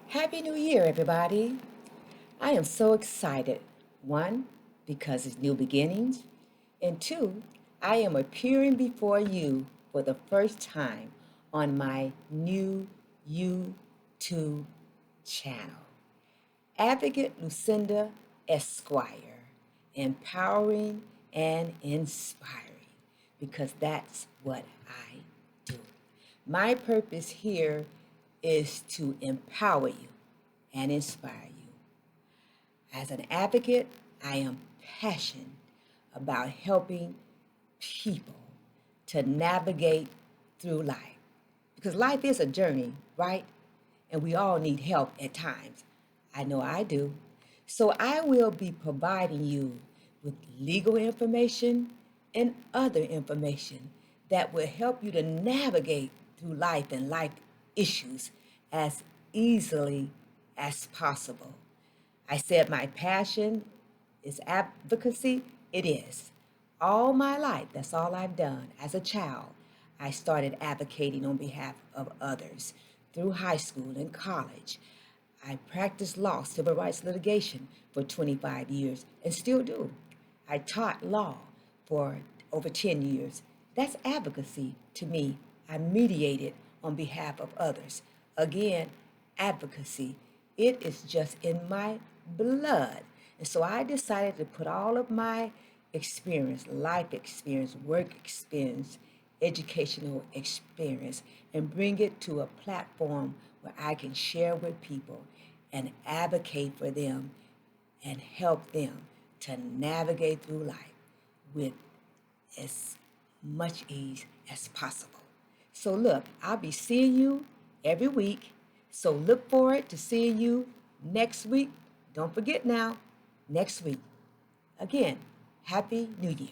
Happy New Year, everybody. I am so excited. One, because it's new beginnings. And two, I am appearing before you for the first time on my new YouTube channel. Advocate Lucinda Esquire, empowering and inspiring, because that's what I do. My purpose here is to empower you and inspire you. As an advocate, I am passionate about helping people to navigate through life. Because life is a journey, right? And we all need help at times. I know I do. So I will be providing you with legal information and other information that will help you to navigate through life and life issues as easily as possible. I said my passion is advocacy. It is. All my life, that's all I've done. As a child, I started advocating on behalf of others through high school and college. I practiced law, civil rights litigation for 25 years and still do. I taught law for over 10 years. That's advocacy to me. I mediated on behalf of others. Again, advocacy. It is just in my blood. And so I decided to put all of my experience, life experience, work experience, educational experience, and bring it to a platform where I can share with people and advocate for them and help them to navigate through life with as much ease as possible. So look, I'll be seeing you every week. So look forward to seeing you next week. Don't forget now, next week. Again, Happy New Year.